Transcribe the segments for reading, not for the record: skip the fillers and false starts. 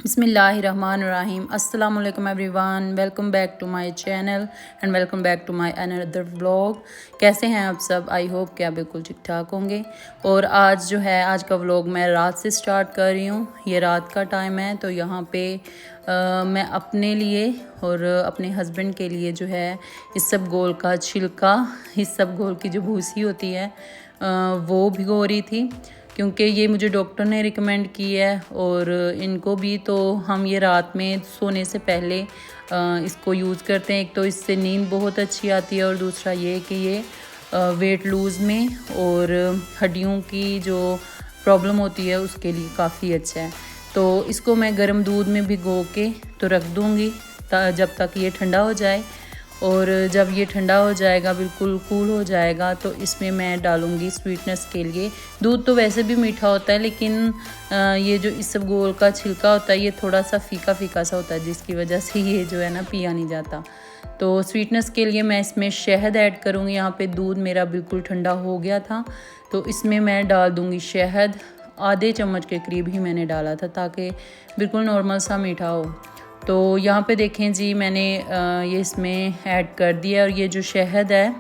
बिस्मिल्लाहिर्रहमानिर्रहीम। अस्सलाम वालेकुम everyone, welcome back to my channel and welcome back to my another vlog. कैसे हैं आप सब? आई होप कि आप बिल्कुल ठीक ठाक होंगे। और आज का व्लॉग मैं रात से स्टार्ट कर रही हूँ। ये रात का टाइम है, तो यहाँ पे मैं अपने लिए और अपने हस्बैंड के लिए जो है इसबगोल का छिलका, इसबगोल की जो भूसी होती है वो भिगो रही थी, क्योंकि ये मुझे डॉक्टर ने रिकमेंड की है और इनको भी। तो हम ये रात में सोने से पहले इसको यूज़ करते हैं। एक तो इससे नींद बहुत अच्छी आती है और दूसरा ये कि ये वेट लूज़ में और हड्डियों की जो प्रॉब्लम होती है उसके लिए काफ़ी अच्छा है। तो इसको मैं गर्म दूध में भिगो के तो रख दूँगी जब तक ये ठंडा हो जाए। और जब ये ठंडा हो जाएगा, बिल्कुल कूल हो जाएगा, तो इसमें मैं डालूँगी स्वीटनेस के लिए। दूध तो वैसे भी मीठा होता है, लेकिन ये जो इसबगोल का छिलका होता है ये थोड़ा सा फीका फीका सा होता है, जिसकी वजह से ये जो है ना पिया नहीं जाता। तो स्वीटनेस के लिए मैं इसमें शहद ऐड करूँगी। यहाँ पे दूध मेरा बिल्कुल ठंडा हो गया था, तो इसमें मैं डाल दूँगी शहद। आधे चम्मच के करीब ही मैंने डाला था, ताकि बिल्कुल नॉर्मल सा मीठा हो। तो यहाँ पे देखें जी, मैंने ये इसमें ऐड कर दिया। और ये जो शहद है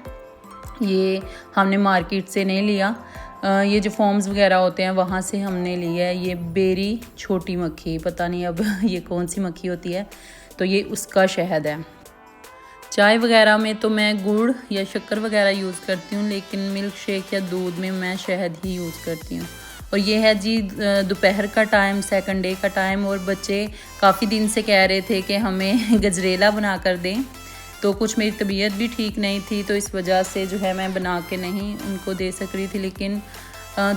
ये हमने मार्केट से नहीं लिया, ये जो फॉर्म्स वगैरह होते हैं वहाँ से हमने लिया है। ये बेरी छोटी मक्खी, पता नहीं अब ये कौन सी मक्खी होती है, तो ये उसका शहद है। चाय वगैरह में तो मैं गुड़ या शक्कर वगैरह यूज़ करती हूँ, लेकिन मिल्क शेक या दूध में मैं शहद ही यूज़ करती हूँ। और ये है जी दोपहर का टाइम, सेकंड डे का टाइम, और बच्चे काफ़ी दिन से कह रहे थे कि हमें गजरेला बना कर दें। तो कुछ मेरी तबीयत भी ठीक नहीं थी, तो इस वजह से जो है मैं बना के नहीं उनको दे सक रही थी। लेकिन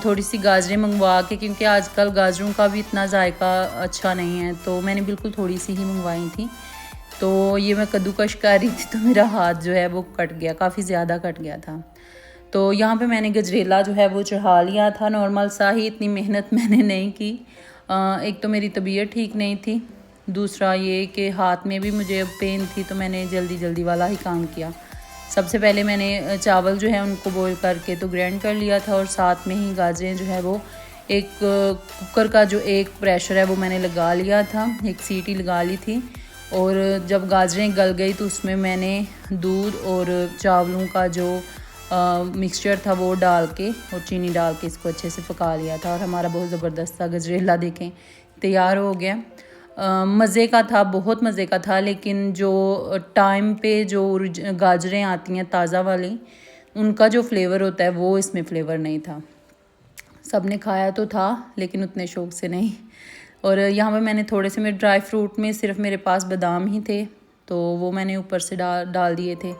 थोड़ी सी गाजरें मंगवा के, क्योंकि आजकल गाजरों का भी इतना जायका अच्छा नहीं है, तो मैंने बिल्कुल थोड़ी सी ही मंगवाई थी। तो ये मैं कद्दूकश कर रही थी, तो मेरा हाथ जो है वो कट गया, काफ़ी ज़्यादा कट गया था। तो यहाँ पे मैंने गजरेला जो है वो चढ़ा लिया था, नॉर्मल सा ही, इतनी मेहनत मैंने नहीं की। एक तो मेरी तबीयत ठीक नहीं थी, दूसरा ये कि हाथ में भी मुझे पेन थी, तो मैंने जल्दी जल्दी वाला ही काम किया। सबसे पहले मैंने चावल जो है उनको बॉईल करके तो ग्राइंड कर लिया था, और साथ में ही गाजरें जो है वो एक कुकर का जो एक प्रेशर है वो मैंने लगा लिया था, एक सीटी लगा ली थी। और जब गाजरें गल गई तो उसमें मैंने दूध और चावलों का जो मिक्सचर था वो डाल के और चीनी डाल के इसको अच्छे से पका लिया था। और हमारा बहुत ज़बरदस्त सा गजरेला देखें तैयार हो गया। मज़े का था, बहुत मज़े का था। लेकिन जो टाइम पे जो गाजरें आती हैं ताज़ा वाली, उनका जो फ्लेवर होता है वो इसमें फ्लेवर नहीं था। सब ने खाया तो था, लेकिन उतने शौक़ से नहीं। और यहाँ पे मैंने थोड़े से मेरे ड्राई फ्रूट में सिर्फ मेरे पास बादाम ही थे, तो वो मैंने ऊपर से डाल दिए थे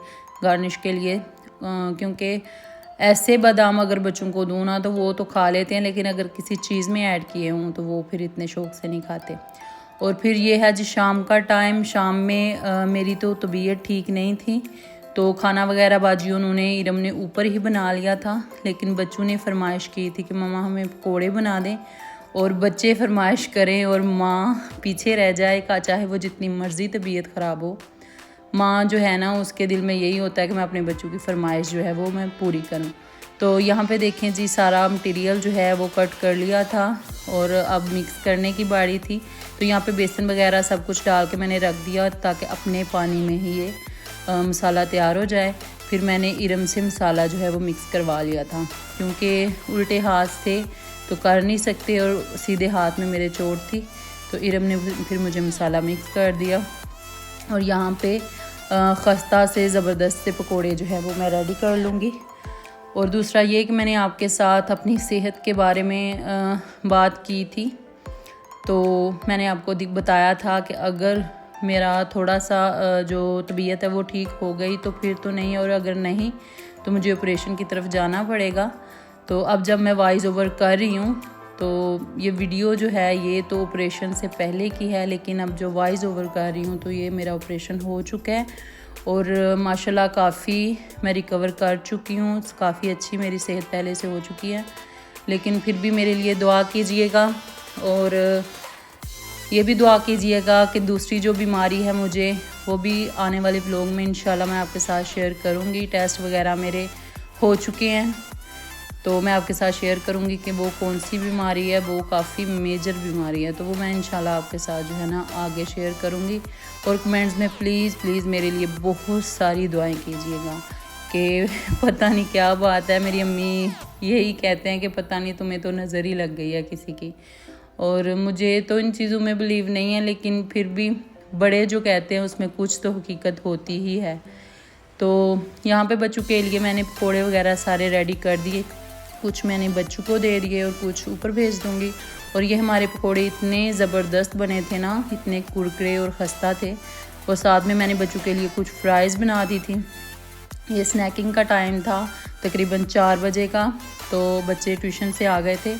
गार्निश के लिए। क्योंकि ऐसे बादाम अगर बच्चों को दूँ ना तो वो तो खा लेते हैं, लेकिन अगर किसी चीज़ में ऐड किए हों तो वो फिर इतने शौक़ से नहीं खाते। और फिर ये है जी शाम का टाइम। शाम में मेरी तो तबीयत ठीक नहीं थी, तो खाना वगैरह बाजी उन्होंने, इरम ने ऊपर ही बना लिया था। लेकिन बच्चों ने फरमाइश की थी कि मम्मा हमें पकौड़े बना दें, और बच्चे फरमाइश करें और माँ पीछे रह जाए, का चाहे वो जितनी मर्ज़ी तबीयत ख़राब हो। माँ जो है ना, उसके दिल में यही होता है कि मैं अपने बच्चों की फरमाइश जो है वो मैं पूरी करूँ। तो यहाँ पे देखें जी, सारा मटेरियल जो है वो कट कर लिया था और अब मिक्स करने की बारी थी। तो यहाँ पे बेसन वगैरह सब कुछ डाल के मैंने रख दिया, ताकि अपने पानी में ही ये मसाला तैयार हो जाए। फिर मैंने इरम से मसाला जो है वो मिक्स करवा लिया था, क्योंकि उल्टे हाथ थे तो कर नहीं सकते और सीधे हाथ में मेरे चोट थी। तो इरम ने फिर मुझे मसाला मिक्स कर दिया। और यहाँ पे खस्ता से ज़बरदस्त से पकोड़े जो है वो मैं रेडी कर लूँगी। और दूसरा ये कि मैंने आपके साथ अपनी सेहत के बारे में बात की थी, तो मैंने आपको बताया था कि अगर मेरा थोड़ा सा जो तबीयत है वो ठीक हो गई तो फिर तो नहीं, और अगर नहीं तो मुझे ऑपरेशन की तरफ जाना पड़ेगा। तो अब जब मैं वॉइस ओवर कर रही हूँ, तो ये वीडियो जो है ये तो ऑपरेशन से पहले की है, लेकिन अब जो वॉइस ओवर कर रही हूँ तो ये मेरा ऑपरेशन हो चुका है। और माशाल्लाह काफ़ी मैं रिकवर कर चुकी हूँ, काफ़ी अच्छी मेरी सेहत पहले से हो चुकी है। लेकिन फिर भी मेरे लिए दुआ कीजिएगा, और ये भी दुआ कीजिएगा कि दूसरी जो बीमारी है मुझे, वो भी आने वाले व्लॉग में इंशाल्लाह मैं आपके साथ शेयर करूँगी। टेस्ट वगैरह मेरे हो चुके हैं, तो मैं आपके साथ शेयर करूँगी कि वो कौन सी बीमारी है, वो काफ़ी मेजर बीमारी है। तो वो मैं इंशाल्लाह आपके साथ जो है ना आगे शेयर करूँगी। और कमेंट्स में प्लीज़ मेरे लिए बहुत सारी दुआएं कीजिएगा कि पता नहीं क्या बात है, मेरी अम्मी यही कहते हैं कि पता नहीं तुम्हें तो नज़र ही लग गई है किसी की। और मुझे तो इन चीज़ों में बिलीव नहीं है, लेकिन फिर भी बड़े जो कहते हैं उसमें कुछ तो हकीकत होती ही है। तो यहाँ पे बच्चों के लिए मैंने पकौड़े वगैरह सारे रेडी कर दिए, कुछ मैंने बच्चों को दे दिए और कुछ ऊपर भेज दूँगी। और ये हमारे पकौड़े इतने ज़बरदस्त बने थे ना, इतने कुरकुरे और खस्ता थे। और साथ में मैंने बच्चों के लिए कुछ फ्राइज़ बना दी थी। ये स्नैकिंग का टाइम था तकरीबन 4 बजे का। तो बच्चे ट्यूशन से आ गए थे,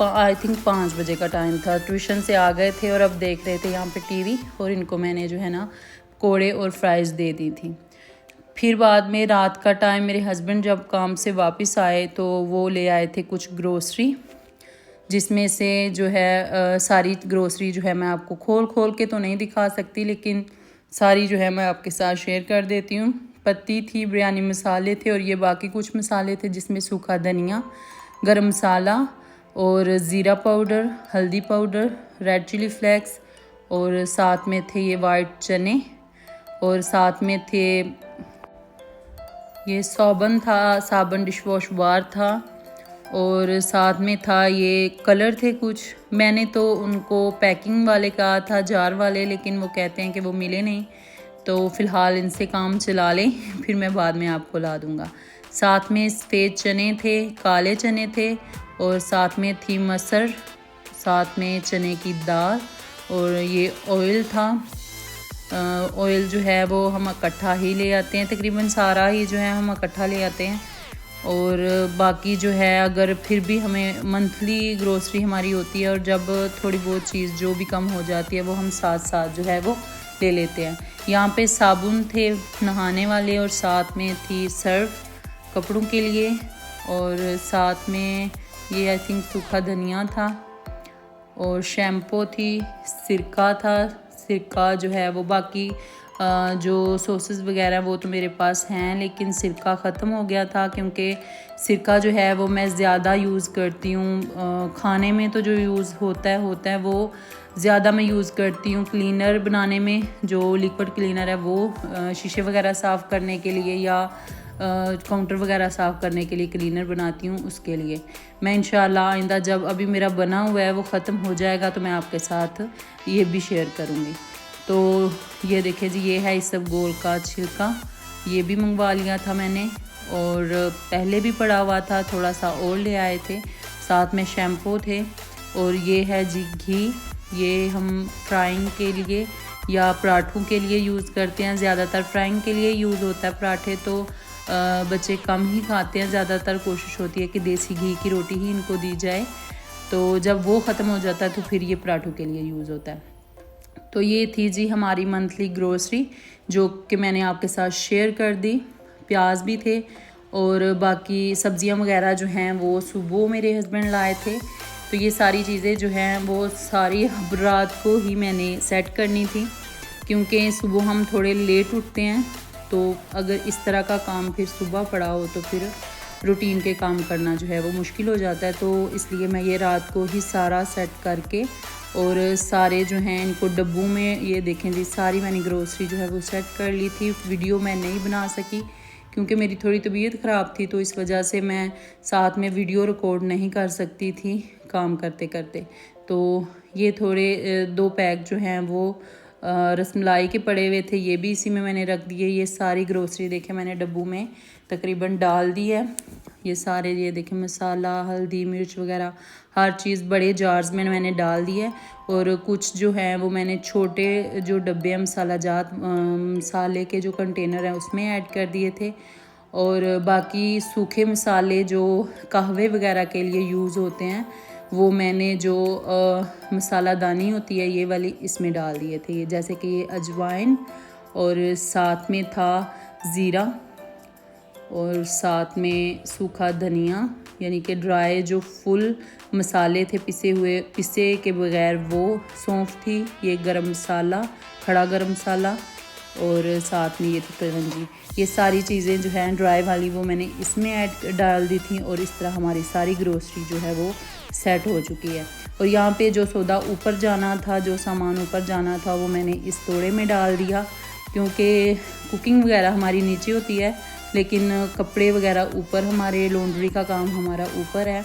आई थिंक 5 बजे का टाइम था, ट्यूशन से आ गए थे और अब देख रहे थे यहाँ पे टीवी। और इनको मैंने जो है ना पकौड़े और फ्राइज़ दे दी थी। फिर बाद में रात का टाइम मेरे हस्बैंड जब काम से वापस आए तो वो ले आए थे कुछ ग्रोसरी, जिसमें से जो है सारी ग्रोसरी जो है मैं आपको खोल के तो नहीं दिखा सकती, लेकिन सारी जो है मैं आपके साथ शेयर कर देती हूँ। पत्ती थी, बिरयानी मसाले थे और ये बाकी कुछ मसाले थे, जिसमें सूखा धनिया, गरम मसाला और ज़ीरा पाउडर, हल्दी पाउडर, रेड चिली फ्लेक्स, और साथ में थे ये वाइट चने, और साथ में थे ये साबुन डिश वॉश बार था, और साथ में था ये कलर थे कुछ। मैंने तो उनको पैकिंग वाले कहा था, जार वाले, लेकिन वो कहते हैं कि वो मिले नहीं, तो फ़िलहाल इनसे काम चला लें, फिर मैं बाद में आपको ला दूँगा। साथ में सफ़ेद चने थे, काले चने थे, और साथ में थी मसर, साथ में चने की दाल, और ये ऑयल था। ऑयल जो है वो हम इकट्ठा ही ले आते हैं, तकरीबन सारा ही जो है हम इकट्ठा ले आते हैं। और बाकी जो है अगर फिर भी हमें मंथली ग्रोसरी हमारी होती है, और जब थोड़ी बहुत चीज़ जो भी कम हो जाती है वो हम साथ जो है वो ले लेते हैं। यहाँ पे साबुन थे नहाने वाले, और साथ में थी सर्फ कपड़ों के लिए, और साथ में ये आई थिंक सूखा धनिया था, और शैम्पू थी, सिरका था। सिरका जो है वो बाकी जो सॉसेस वगैरह वो तो मेरे पास हैं, लेकिन सिरका ख़त्म हो गया था, क्योंकि सिरका जो है वो मैं ज़्यादा यूज़ करती हूँ खाने में। तो जो यूज़ होता है वो ज़्यादा मैं यूज़ करती हूँ क्लीनर बनाने में, जो लिक्विड क्लीनर है वो शीशे वगैरह साफ़ करने के लिए या काउंटर वगैरह साफ़ करने के लिए क्लीनर बनाती हूँ। उसके लिए मैं इंशाल्लाह आइंदा जब अभी मेरा बना हुआ है वो ख़त्म हो जाएगा तो मैं आपके साथ ये भी शेयर करूँगी। तो ये देखिए जी, ये है इस सब गोल का छिलका, ये भी मंगवा लिया था मैंने, और पहले भी पड़ा हुआ था, थोड़ा सा और ले आए थे। साथ में शैम्पू थे, और ये है जी घी, ये हम फ्राइंग के लिए या पराठों के लिए यूज़ करते हैं। ज़्यादातर फ्राइंग के लिए यूज़ होता है, पराठे तो बच्चे कम ही खाते हैं। ज़्यादातर कोशिश होती है कि देसी घी की रोटी ही इनको दी जाए, तो जब वो ख़त्म हो जाता है तो फिर ये पराठों के लिए यूज़ होता है। तो ये थी जी हमारी मंथली ग्रोसरी, जो कि मैंने आपके साथ शेयर कर दी। प्याज भी थे, और बाकी सब्ज़ियां वगैरह जो हैं वो सुबह मेरे हस्बैंड लाए थे। तो ये सारी चीज़ें जो हैं वो सारी रात को ही मैंने सेट करनी थी, क्योंकि सुबह हम थोड़े लेट उठते हैं, तो अगर इस तरह का काम फिर सुबह पड़ा हो तो फिर रूटीन के काम करना जो है वो मुश्किल हो जाता है। तो इसलिए मैं ये रात को ही सारा सेट करके, और सारे जो हैं इनको डब्बों में, ये देखें जी सारी मैंने ग्रोसरी जो है वो सेट कर ली थी। वीडियो मैं नहीं बना सकी क्योंकि मेरी थोड़ी तबीयत ख़राब थी, तो इस वजह से मैं साथ में वीडियो रिकॉर्ड नहीं कर सकती थी काम करते करते। तो ये थोड़े 2 पैक जो हैं वो रसमलाई के पड़े हुए थे, ये भी इसी में मैंने रख दिए। ये सारी ग्रोसरी देखें मैंने डब्बों में तकरीबन डाल दी है। ये सारे ये देखें मसाला, हल्दी, मिर्च वगैरह हर चीज़ बड़े जार्स में मैंने डाल दी है, और कुछ जो है वो मैंने छोटे जो डब्बे मसाला जात मसाले के जो कंटेनर हैं उसमें ऐड कर दिए थे। और बाकी सूखे मसाले जो कहवे वगैरह के लिए यूज़ होते हैं वो मैंने जो मसाला दानी होती है ये वाली इसमें डाल दिए थे। ये जैसे कि ये अजवाइन, और साथ में था ज़ीरा, और साथ में सूखा धनिया, यानी कि ड्राई जो फुल मसाले थे पिसे के बगैर वो, सौंफ थी, ये गरम मसाला, खड़ा गरम मसाला, और साथ में ये थी कलौंजी। ये सारी चीज़ें जो हैं ड्राई वाली वो मैंने इसमें ऐड डाल दी थी और इस तरह हमारी सारी ग्रोसरी जो है वो सेट हो चुकी है। और यहाँ पे जो सौदा ऊपर जाना था, जो सामान ऊपर जाना था, वो मैंने इस तोड़े में डाल दिया, क्योंकि कुकिंग वगैरह हमारी नीचे होती है लेकिन कपड़े वगैरह ऊपर, हमारे लॉन्ड्री का काम हमारा ऊपर है,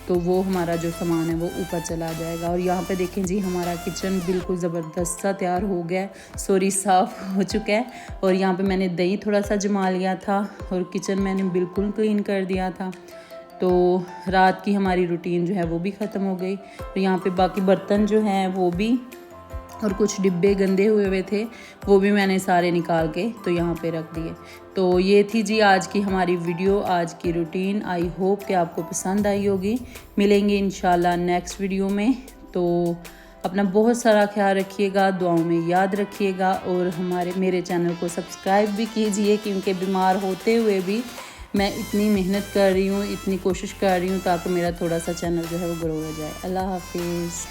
तो वो हमारा जो सामान है वो ऊपर चला जाएगा। और यहाँ पे देखें जी, हमारा किचन बिल्कुल ज़बरदस्त सा तैयार हो गया है, सॉरी साफ़ हो चुका है। और यहाँ पे मैंने दही थोड़ा सा जमा लिया था और किचन मैंने बिल्कुल क्लीन कर दिया था। तो रात की हमारी रूटीन जो है वो भी ख़त्म हो गई। तो यहाँ पे बाकी बर्तन जो हैं वो भी, और कुछ डिब्बे गंदे हुए थे वो भी मैंने सारे निकाल के तो यहाँ पे रख दिए। तो ये थी जी आज की हमारी वीडियो, आज की रूटीन। आई होप कि आपको पसंद आई होगी। मिलेंगे इंशाल्लाह नेक्स्ट वीडियो में। तो अपना बहुत सारा ख्याल रखिएगा, दुआओं में याद रखिएगा और मेरे चैनल को सब्सक्राइब भी कीजिए, क्योंकि बीमार होते हुए भी मैं इतनी मेहनत कर रही हूँ, इतनी कोशिश कर रही हूँ ताकि मेरा थोड़ा सा चैनल जो है वो ग्रो हो जाए। अल्लाह हाफिज़।